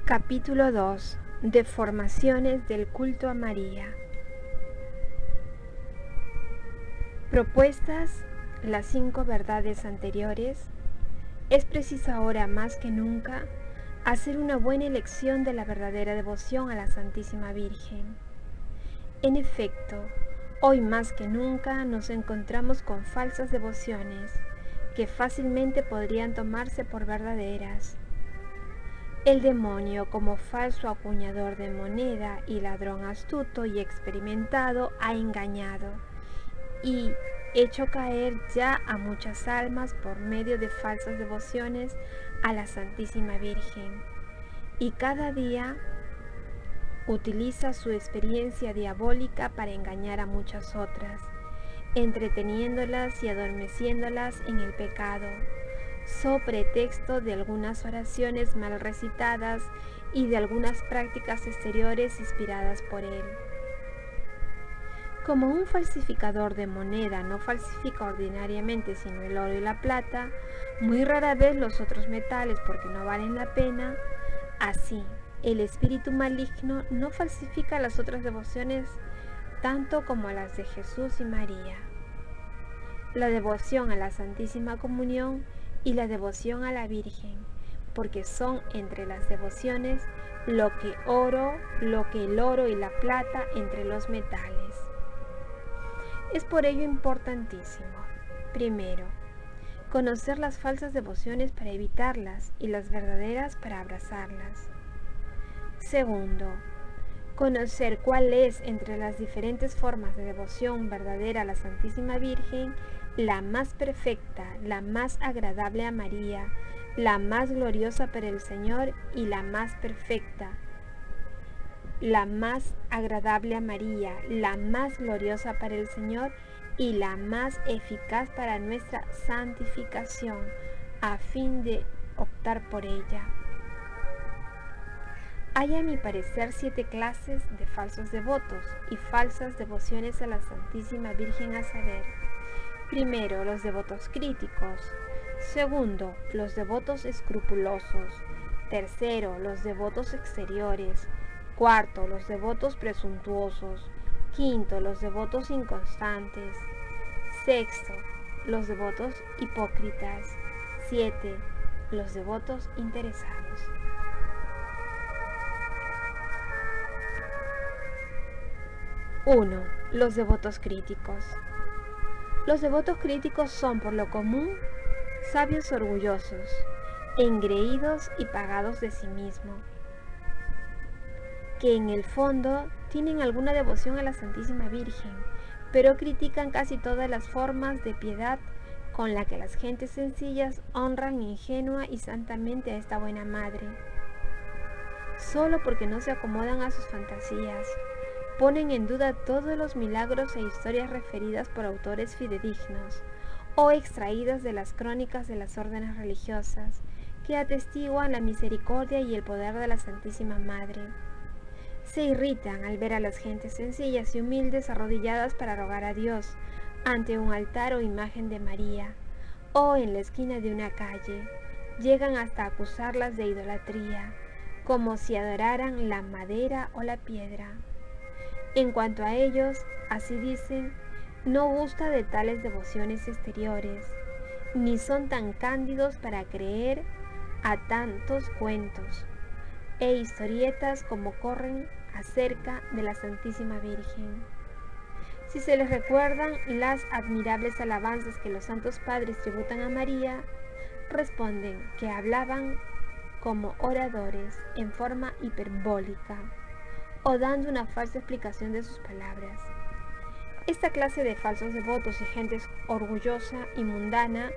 Capítulo 2. Deformaciones del culto a María. Propuestas las 5 verdades anteriores, es preciso ahora más que nunca hacer una buena elección de la verdadera devoción a la Santísima Virgen. En efecto, hoy más que nunca nos encontramos con falsas devociones que fácilmente podrían tomarse por verdaderas. El demonio, como falso acuñador de moneda y ladrón astuto y experimentado, ha engañado y hecho caer ya a muchas almas por medio de falsas devociones a la Santísima Virgen, y cada día utiliza su experiencia diabólica para engañar a muchas otras, entreteniéndolas y adormeciéndolas en el pecado, so pretexto de algunas oraciones mal recitadas y de algunas prácticas exteriores inspiradas por él. Como un falsificador de moneda no falsifica ordinariamente sino el oro y la plata, muy rara vez los otros metales porque no valen la pena, así el espíritu maligno no falsifica las otras devociones tanto como las de Jesús y María. La devoción a la Santísima Comunión y la devoción a la Virgen, porque son entre las devociones lo que el oro y la plata entre los metales. Es por ello importantísimo, primero, conocer las falsas devociones para evitarlas y las verdaderas para abrazarlas. Segundo, conocer cuál es entre las diferentes formas de devoción verdadera a la Santísima Virgen la más perfecta, la más agradable a María, la más gloriosa para el Señor y la más perfecta, la más agradable a María, la más gloriosa para el Señor y la más eficaz para nuestra santificación, a fin de optar por ella. Hay a mi parecer 7 clases de falsos devotos y falsas devociones a la Santísima Virgen, a saber: primero, los devotos críticos; segundo, los devotos escrupulosos; tercero, los devotos exteriores; cuarto, los devotos presuntuosos; quinto, los devotos inconstantes; sexto, los devotos hipócritas; 7, los devotos interesados. 1. Los devotos críticos. Los devotos críticos son por lo común sabios orgullosos, engreídos y pagados de sí mismos, que en el fondo tienen alguna devoción a la Santísima Virgen, pero critican casi todas las formas de piedad con la que las gentes sencillas honran ingenua y santamente a esta buena madre. Solo porque no se acomodan a sus fantasías, ponen en duda todos los milagros e historias referidas por autores fidedignos o extraídas de las crónicas de las órdenes religiosas, que atestiguan la misericordia y el poder de la Santísima Madre. Se irritan al ver a las gentes sencillas y humildes arrodilladas para rogar a Dios ante un altar o imagen de María, o en la esquina de una calle. Llegan hasta acusarlas de idolatría, como si adoraran la madera o la piedra. En cuanto a ellos, así dicen, no gusta de tales devociones exteriores, ni son tan cándidos para creer a tantos cuentos e historietas como corren acerca de la Santísima Virgen. Si se les recuerdan las admirables alabanzas que los santos padres tributan a María, responden que hablaban como oradores en forma hiperbólica, o dando una falsa explicación de sus palabras. Esta clase de falsos devotos y gente orgullosa y mundana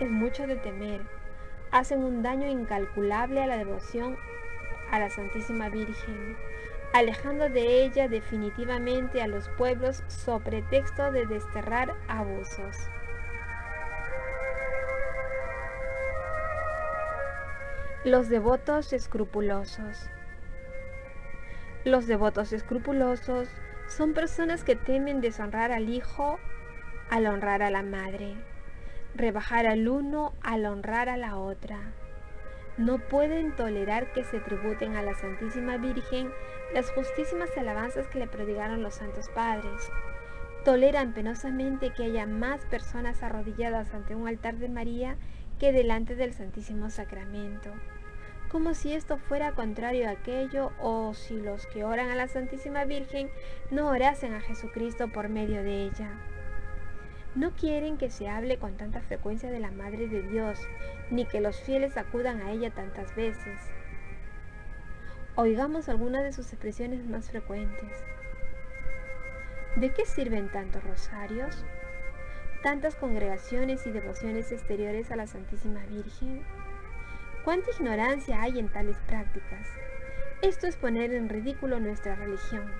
es mucho de temer. Hacen un daño incalculable a la devoción a la Santísima Virgen, alejando de ella definitivamente a los pueblos so pretexto de desterrar abusos. Los devotos escrupulosos. Los devotos escrupulosos son personas que temen deshonrar al hijo al honrar a la madre, rebajar al uno al honrar a la otra, No pueden tolerar que se tributen a la Santísima Virgen las justísimas alabanzas que le prodigaron los santos padres. Toleran penosamente que haya más personas arrodilladas ante un altar de María que delante del Santísimo Sacramento, como si esto fuera contrario a aquello, o si los que oran a la Santísima Virgen no orasen a Jesucristo por medio de ella. No quieren que se hable con tanta frecuencia de la Madre de Dios, ni que los fieles acudan a ella tantas veces. Oigamos algunas de sus expresiones más frecuentes. ¿De qué sirven tantos rosarios? ¿Tantas congregaciones y devociones exteriores a la Santísima Virgen? ¿Cuánta ignorancia hay en tales prácticas? Esto es poner en ridículo nuestra religión.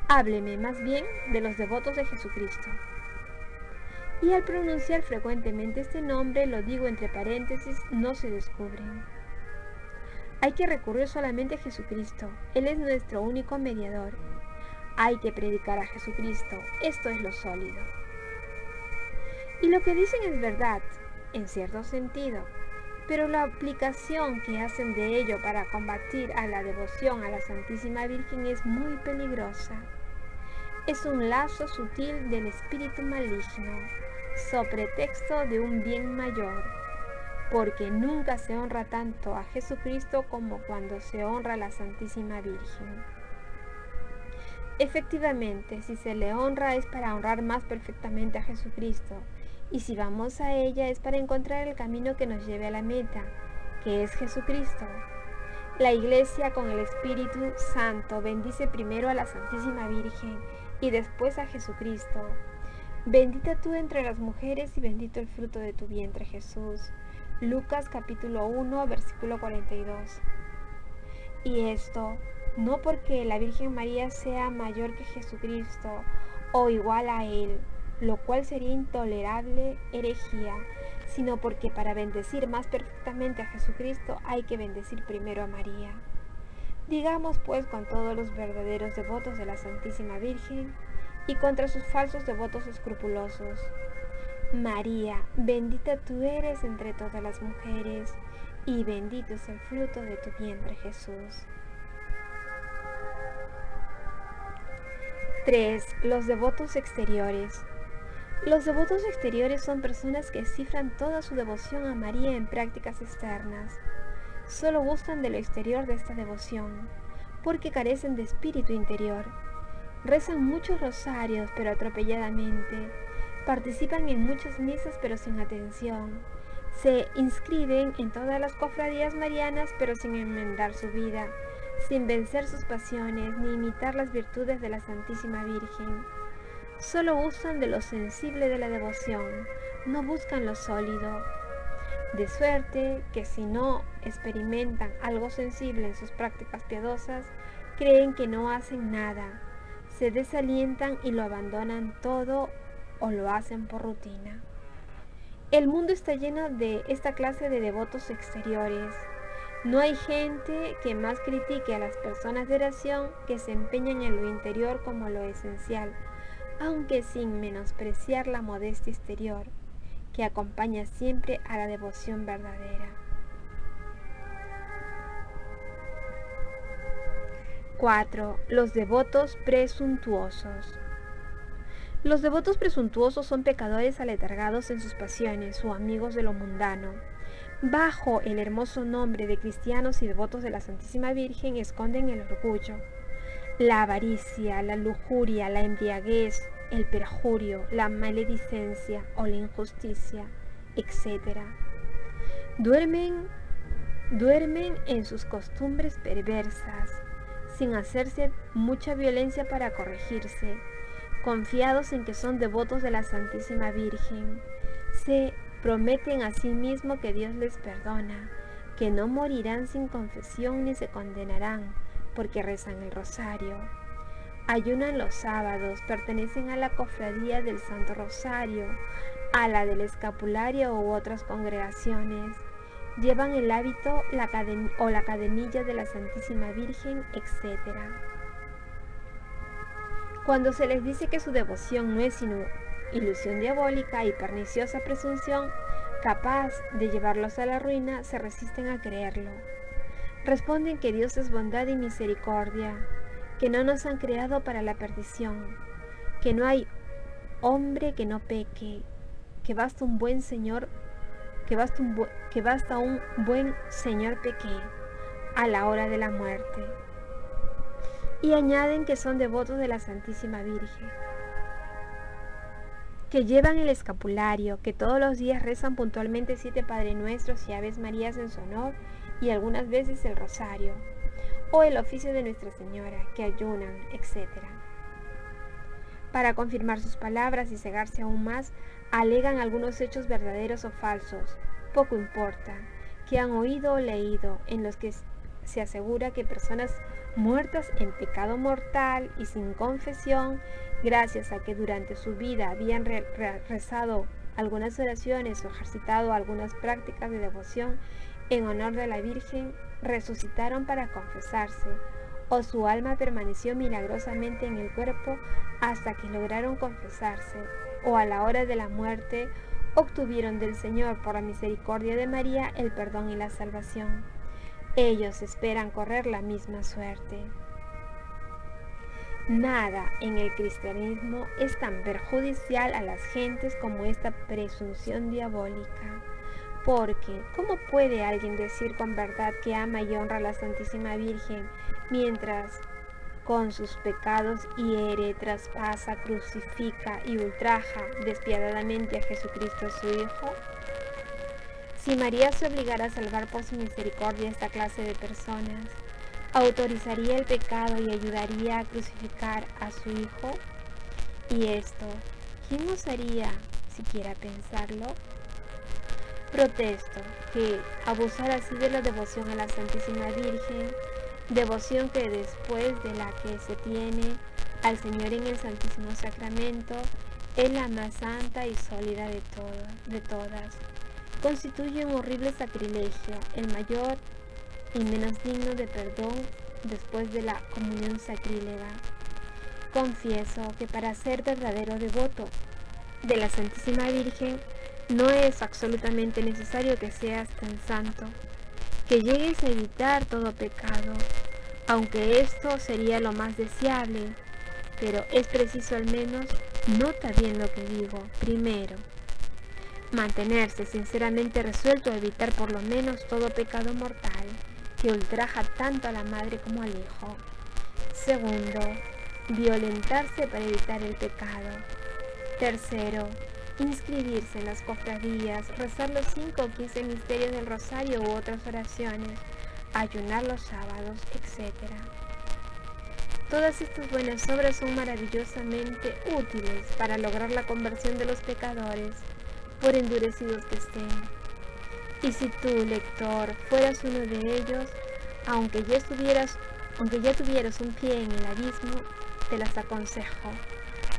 Hábleme más bien de los devotos de Jesucristo. Y al pronunciar frecuentemente este nombre, lo digo entre paréntesis, no se descubren. Hay que recurrir solamente a Jesucristo. Él es nuestro único mediador. Hay que predicar a Jesucristo. Esto es lo sólido. Y lo que dicen es verdad, en cierto sentido, pero la aplicación que hacen de ello para combatir a la devoción a la Santísima Virgen es muy peligrosa. Es un lazo sutil del espíritu maligno, so pretexto de un bien mayor, porque nunca se honra tanto a Jesucristo como cuando se honra a la Santísima Virgen. Efectivamente, si se le honra es para honrar más perfectamente a Jesucristo, y si vamos a ella es para encontrar el camino que nos lleve a la meta, que es Jesucristo. La Iglesia con el Espíritu Santo bendice primero a la Santísima Virgen y después a Jesucristo. Bendita tú entre las mujeres y bendito el fruto de tu vientre, Jesús. Lucas capítulo 1, versículo 42. Y esto no porque la Virgen María sea mayor que Jesucristo o igual a Él, lo cual sería intolerable herejía, sino porque para bendecir más perfectamente a Jesucristo hay que bendecir primero a María. Digamos pues con todos los verdaderos devotos de la Santísima Virgen y contra sus falsos devotos escrupulosos: María, bendita tú eres entre todas las mujeres, y bendito es el fruto de tu vientre, Jesús. 3. Los devotos exteriores. Los devotos exteriores son personas que cifran toda su devoción a María en prácticas externas. Solo gustan de lo exterior de esta devoción, porque carecen de espíritu interior. Rezan muchos rosarios, pero atropelladamente. Participan en muchas misas, pero sin atención. Se inscriben en todas las cofradías marianas, pero sin enmendar su vida, sin vencer sus pasiones, ni imitar las virtudes de la Santísima Virgen. Solo gustan de lo sensible de la devoción, no buscan lo sólido. De suerte que si no experimentan algo sensible en sus prácticas piadosas, creen que no hacen nada, se desalientan y lo abandonan todo o lo hacen por rutina. El mundo está lleno de esta clase de devotos exteriores. No hay gente que más critique a las personas de oración que se empeñan en lo interior como lo esencial, aunque sin menospreciar la modestia exterior, que acompaña siempre a la devoción verdadera. 4. Los devotos presuntuosos. Los devotos presuntuosos son pecadores aletargados en sus pasiones o amigos de lo mundano. Bajo el hermoso nombre de cristianos y devotos de la Santísima Virgen esconden el orgullo, la avaricia, la lujuria, la embriaguez, el perjurio, la maledicencia o la injusticia, etc. Duermen en sus costumbres perversas, sin hacerse mucha violencia para corregirse, confiados en que son devotos de la Santísima Virgen. Se prometen a sí mismos que Dios les perdona, que no morirán sin confesión ni se condenarán, porque rezan el rosario. Ayunan los sábados, pertenecen a la cofradía del Santo Rosario, a la del escapulario u otras congregaciones. Llevan el hábito o la cadenilla de la Santísima Virgen, etc. Cuando se les dice que su devoción no es sino ilusión diabólica y perniciosa presunción, capaz de llevarlos a la ruina, se resisten a creerlo. Responden que Dios es bondad y misericordia, que no nos han creado para la perdición, que no hay hombre que no peque, que basta un buen Señor, que basta un buen Señor peque a la hora de la muerte. Y añaden que son devotos de la Santísima Virgen, que llevan el escapulario, que todos los días rezan puntualmente 7 Padre Nuestros y Aves Marías en su honor y algunas veces el rosario o el oficio de Nuestra Señora, que ayunan, etc. Para confirmar sus palabras y cegarse aún más, alegan algunos hechos verdaderos o falsos, poco importa, que han oído o leído, en los que se asegura que personas muertas en pecado mortal y sin confesión, gracias a que durante su vida habían rezado algunas oraciones o ejercitado algunas prácticas de devoción en honor de la Virgen, resucitaron para confesarse, o su alma permaneció milagrosamente en el cuerpo hasta que lograron confesarse, o a la hora de la muerte obtuvieron del Señor, por la misericordia de María, el perdón y la salvación. Ellos esperan correr la misma suerte. Nada en el cristianismo es tan perjudicial a las gentes como esta presunción diabólica. Porque, ¿cómo puede alguien decir con verdad que ama y honra a la Santísima Virgen mientras con sus pecados hiere, traspasa, crucifica y ultraja despiadadamente a Jesucristo su Hijo? Si María se obligara a salvar por su misericordia a esta clase de personas, ¿autorizaría el pecado y ayudaría a crucificar a su Hijo? Y esto, ¿quién osaría siquiera pensarlo? Protesto que abusar así de la devoción a la Santísima Virgen, devoción que después de la que se tiene al Señor en el Santísimo Sacramento, es la más santa y sólida de todas, constituye un horrible sacrilegio, el mayor y menos digno de perdón después de la comunión sacrílega. Confieso que para ser verdadero devoto de la Santísima Virgen no es absolutamente necesario que seas tan santo, que llegues a evitar todo pecado, aunque esto sería lo más deseable, pero es preciso al menos, nota bien lo que digo, primero, mantenerse sinceramente resuelto a evitar por lo menos todo pecado mortal que ultraja tanto a la madre como al hijo. Segundo, violentarse para evitar el pecado. Tercero, inscribirse en las cofradías, rezar los 5 o 15 misterios del rosario u otras oraciones, ayunar los sábados, etc. Todas estas buenas obras son maravillosamente útiles para lograr la conversión de los pecadores, por endurecidos que estén. Y si tú, lector, fueras uno de ellos, aunque ya tuvieras un pie en el abismo, te las aconsejo,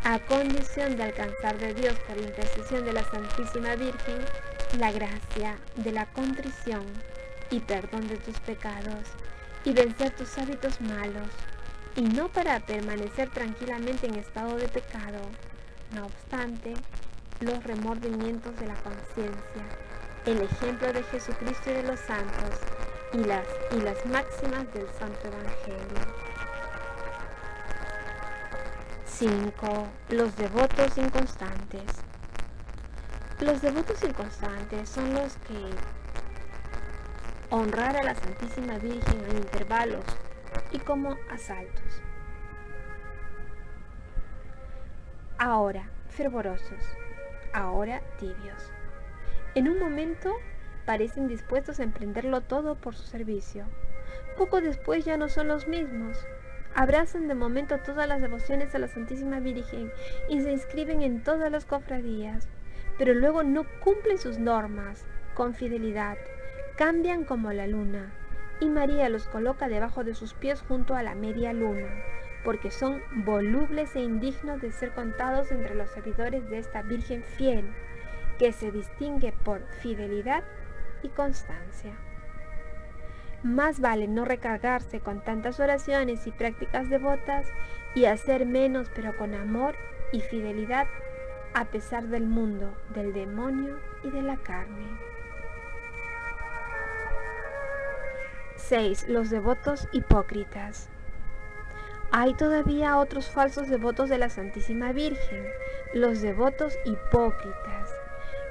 a condición de alcanzar de Dios por la intercesión de la Santísima Virgen la gracia de la contrición y perdón de tus pecados, y vencer tus hábitos malos, y no para permanecer tranquilamente en estado de pecado, no obstante, los remordimientos de la conciencia, el ejemplo de Jesucristo y de los santos, y las máximas del Santo Evangelio. 5. Los devotos inconstantes. Los devotos inconstantes son los que honrar a la Santísima Virgen en intervalos y como asaltos. Ahora fervorosos, ahora tibios. En un momento parecen dispuestos a emprenderlo todo por su servicio. Poco después ya no son los mismos. Abrazan de momento todas las devociones a la Santísima Virgen y se inscriben en todas las cofradías, pero luego no cumplen sus normas con fidelidad, cambian como la luna, y María los coloca debajo de sus pies junto a la media luna, porque son volubles e indignos de ser contados entre los servidores de esta Virgen fiel, que se distingue por fidelidad y constancia. Más vale no recargarse con tantas oraciones y prácticas devotas y hacer menos pero con amor y fidelidad a pesar del mundo, del demonio y de la carne. 6. Los devotos hipócritas. Hay todavía otros falsos devotos de la Santísima Virgen, los devotos hipócritas.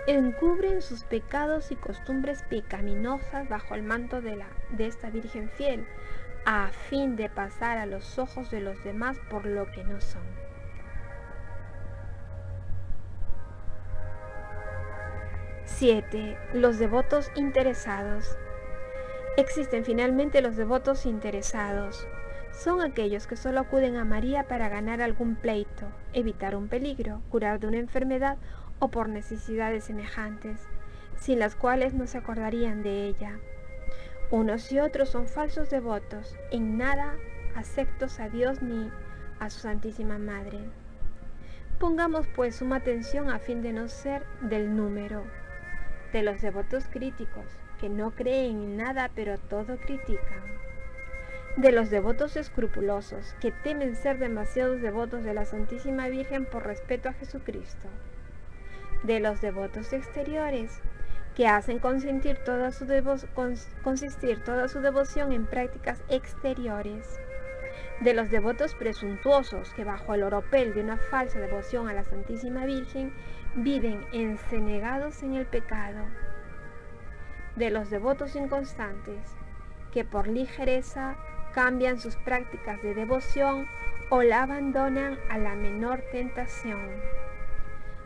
Encubren sus pecados y costumbres pecaminosas bajo el manto de esta Virgen fiel, a fin de pasar a los ojos de los demás por lo que no son. 7. Los devotos interesados. Existen finalmente los devotos interesados. Son aquellos que solo acuden a María para ganar algún pleito, evitar un peligro, curar de una enfermedad o por necesidades semejantes, sin las cuales no se acordarían de ella. Unos y otros son falsos devotos, en nada aceptos a Dios ni a su Santísima Madre. Pongamos pues suma atención a fin de no ser del número de los devotos críticos, que no creen en nada pero todo critican. De los devotos escrupulosos, que temen ser demasiados devotos de la Santísima Virgen por respeto a Jesucristo. De los devotos exteriores, que hacen consistir toda su devoción en prácticas exteriores. De los devotos presuntuosos, que bajo el oropel de una falsa devoción a la Santísima Virgen, viven encenados en el pecado. De los devotos inconstantes, que por ligereza cambian sus prácticas de devoción o la abandonan a la menor tentación.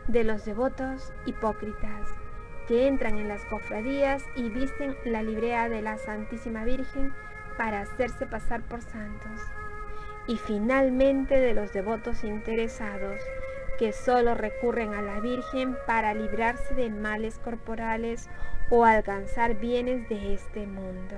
De los devotos hipócritas, que entran en las cofradías y visten la librea de la Santísima Virgen para hacerse pasar por santos. Y finalmente de los devotos interesados, que solo recurren a la Virgen para librarse de males corporales o alcanzar bienes de este mundo.